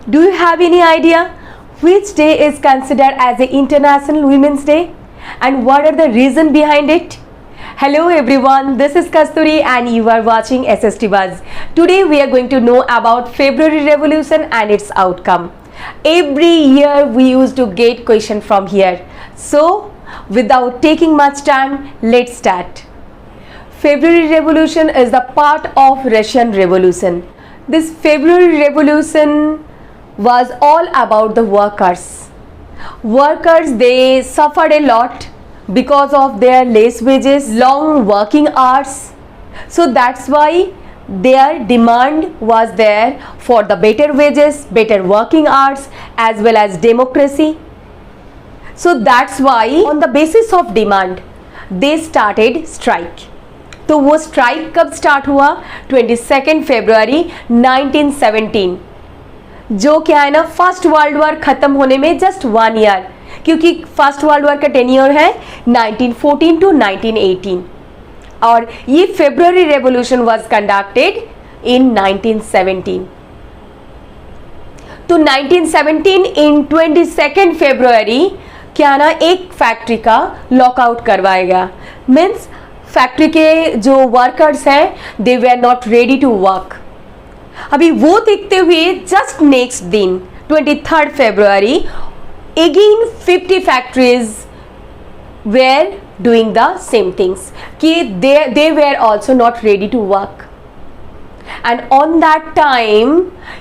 Do you have any idea which day is considered as the International Women's Day and what are the reason behind it? Hello everyone, this is Kasturi and you are watching SST Buzz. Today we are going to know about February Revolution and its outcome. Every year we used to get question from here. So without taking much time, let's start. February Revolution is the part of Russian Revolution. This February Revolution was all about the workers. Workers, they suffered a lot because of their less wages, long working hours. So that's why their demand was there for the better wages, better working hours as well as democracy. So that's why on the basis of demand they started strike. तो वो strike कब start हुआ? 22 फरवरी 1917, जो क्या है ना, first world war खत्म होने में जस्ट 1 ईयर, क्योंकि फर्स्ट वर्ल्ड वॉर का टेन्योर है 1914 टू 1918 और ये February revolution was conducted in 1917. तो 1917 इन 22 फरवरी क्या ना, एक फैक्ट्री का लॉकआउट करवाएगा. मीन्स फैक्ट्री के जो वर्कर्स हैं they were not ready to work. अभी वो देखते हुए जस्ट नेक्स्ट दिन 23 फरवरी again 50 factories were doing the same things कि they were also not ready to work. And on that time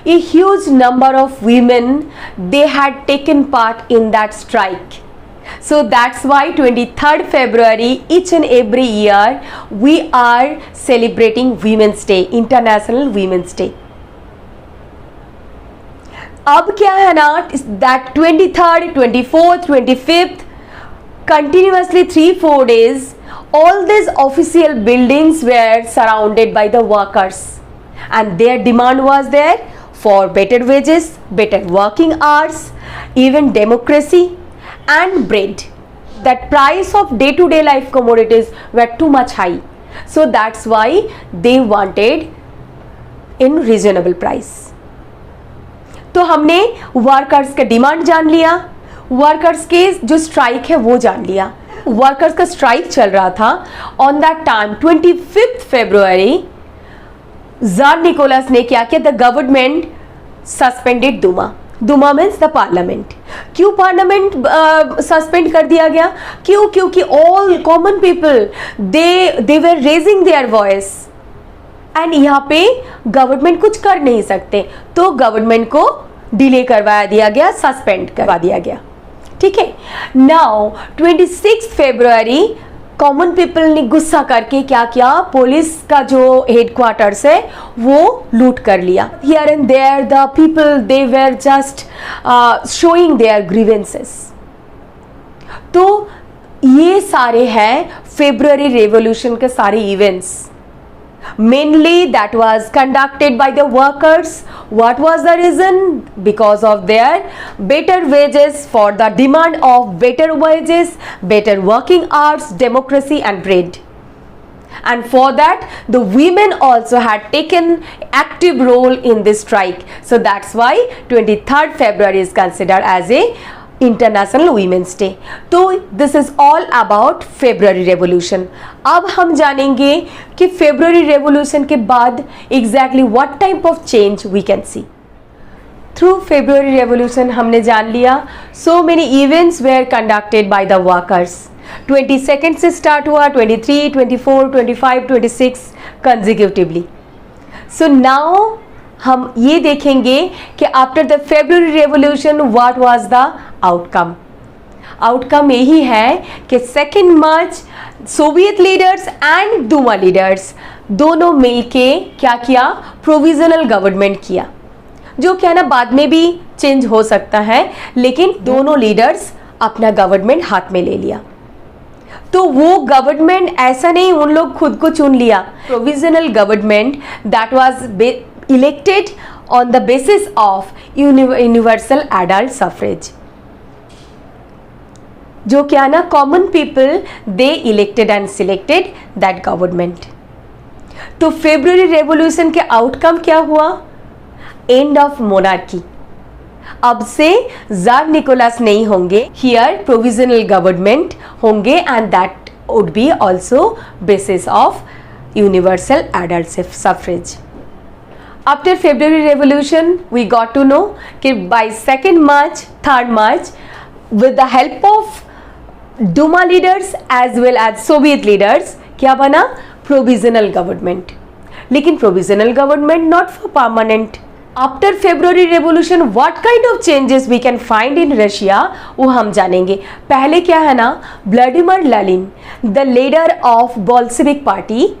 a huge number of women they had taken part in that strike. So that's why 23rd February each and every year we are celebrating Women's Day, International Women's Day. अब क्या है ना, that 23rd, 24th, 25th continuously 3-4 days all these official buildings were surrounded by the workers and their demand was there for better wages, better working hours, even democracy and bread. That price of day-to-day life commodities were too much high, so that's why they wanted in reasonable price. तो हमने workers का demand जान लिया, workers के जो strike है वो जान लिया. वर्कर्स का स्ट्राइक चल रहा था ऑन दैट टाइम 25 फरवरी. जार निकोलस ने क्या किया? The government suspended Duma. Duma means the parliament. क्यों पार्लियामेंट सस्पेंड कर दिया गया? क्यों? क्योंकि all common people they were raising their voice and यहाँ पे गवर्नमेंट कुछ कर नहीं सकते, तो गवर्नमेंट को डिले करवा दिया गया, सस्पेंड करवा दिया गया. ठीक है. नाउ 26 फरवरी कॉमन पीपल ने गुस्सा करके क्या किया? पुलिस का जो हेडक्वार्टर्स है वो लूट कर लिया. Here and there the people they were just showing their grievances. तो ये सारे हैं फेब्रुअरी रेवोल्यूशन के सारे events. Mainly that was conducted by the workers. What was the reason? Because of their better wages, for the demand of better wages, better working hours, democracy and bread. And for that the women also had taken active role in this strike. So that's why 23rd February is considered as a international women's day. तो this is all about February revolution. अब हम जानेंगे कि February revolution के बाद exactly what type of change we can see. Through February revolution हमने जान लिया so many events were conducted by the workers. 22 से स्टार्ट हुआ, 23, 24, 25, 26 कंजिक्यूटिवली. सो नाउ हम ये देखेंगे कि after the February revolution what was the outcome. Outcome यही है कि 2 मार्च सोवियत लीडर्स एंड दुमा लीडर्स दोनों मिलके क्या किया? प्रोविजनल गवर्नमेंट किया, जो क्या ना बाद में भी चेंज हो सकता है, लेकिन दोनों लीडर्स अपना गवर्नमेंट हाथ में ले लिया. तो वो गवर्नमेंट ऐसा नहीं उन लोग खुद को चुन लिया. Provisional government that was elected on the basis of universal adult suffrage. जो क्या ना, common people they elected and selected that government. तो फेब्रुअरी रेवोल्यूशन के आउटकम क्या हुआ? End of monarchy. अब से जार निकोलस नहीं होंगे, हियर प्रोविजनल गवर्नमेंट होंगे and that would B also basis of universal adult suffrage. After February Revolution, we got to know कि by 2nd March, 3rd March, with the help of Duma leaders as well as Soviet leaders, क्या बना? Provisional government. लेकिन provisional government not for permanent. After February Revolution, what kind of changes we can find in Russia? वो हम जानेंगे. पहले क्या है ना, Vladimir Lenin, the leader of Bolshevik party,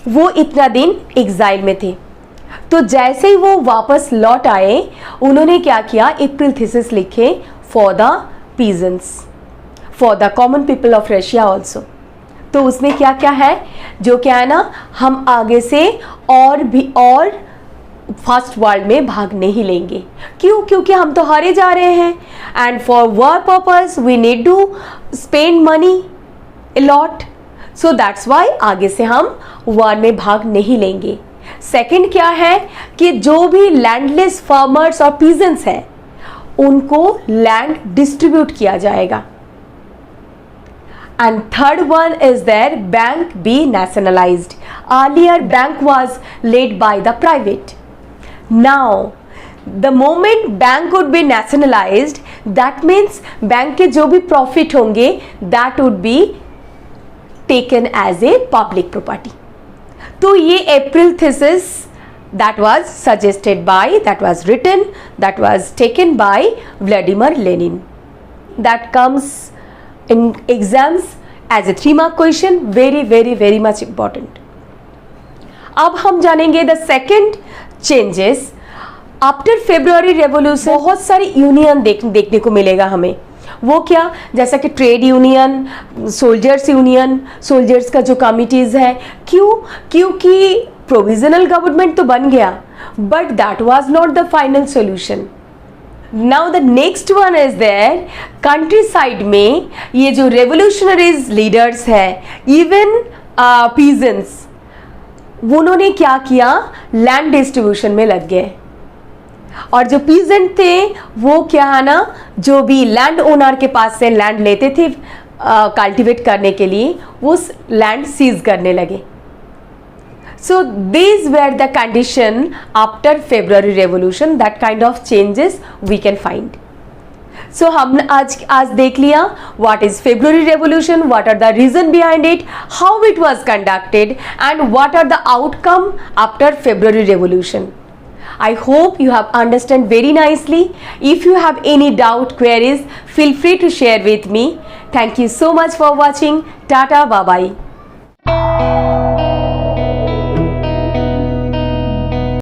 वो इतना दिन एग्जाइल में थे. तो जैसे ही वो वापस लौट आए, उन्होंने क्या किया, अप्रैल थीसिस लिखे for the peasants, for the common people of Russia also. तो उसमें क्या क्या है, जो क्या है ना, हम आगे से और भी और फर्स्ट वर्ल्ड में भाग नहीं लेंगे. क्यों? क्योंकि हम तो हारे जा रहे हैं and for war purpose we need to spend money a lot. So that's why आगे से हम वॉर में भाग नहीं लेंगे. सेकंड क्या है कि जो भी लैंडलेस फार्मर्स और पीजेंट्स हैं, उनको लैंड डिस्ट्रीब्यूट किया जाएगा. And third one is there, bank be nationalized. Earlier bank was led by the private. Now the moment bank would be nationalized, that means bank के जो भी प्रॉफिट होंगे that would be taken as a public property. तो ये April thesis that was suggested by, that was written, that was taken by Vladimir Lenin. That comes in exams as a 3-mark question, very very very much important. अब हम जानेंगे the second changes after February revolution. बहुत सारी union देखने को मिलेगा हमें. वो क्या, जैसा कि ट्रेड यूनियन, सोल्जर्स का जो कमिटीज है. क्यों? क्योंकि प्रोविजनल गवर्नमेंट तो बन गया, but that was not the final solution. Now the next one is there, countryside में ये जो रेवोल्यूशनरीज लीडर्स है, इवन पीजेंट्स, उन्होंने क्या किया, लैंड डिस्ट्रीब्यूशन में लग गए. और जो पीजेंट थे वो क्या है ना, जो भी लैंड ओनर के पास से लैंड लेते थे कल्टीवेट करने के लिए, वो लैंड सीज करने लगे. So these were the condition after February revolution, that kind of changes we can find. So हमने आज देख लिया what is February revolution, what are the reason behind it, how it was conducted and what are the outcome after February revolution. I hope you have understood very nicely. If you have any doubt, queries, feel free to share with me. Thank you so much for watching. Tata, bye bye.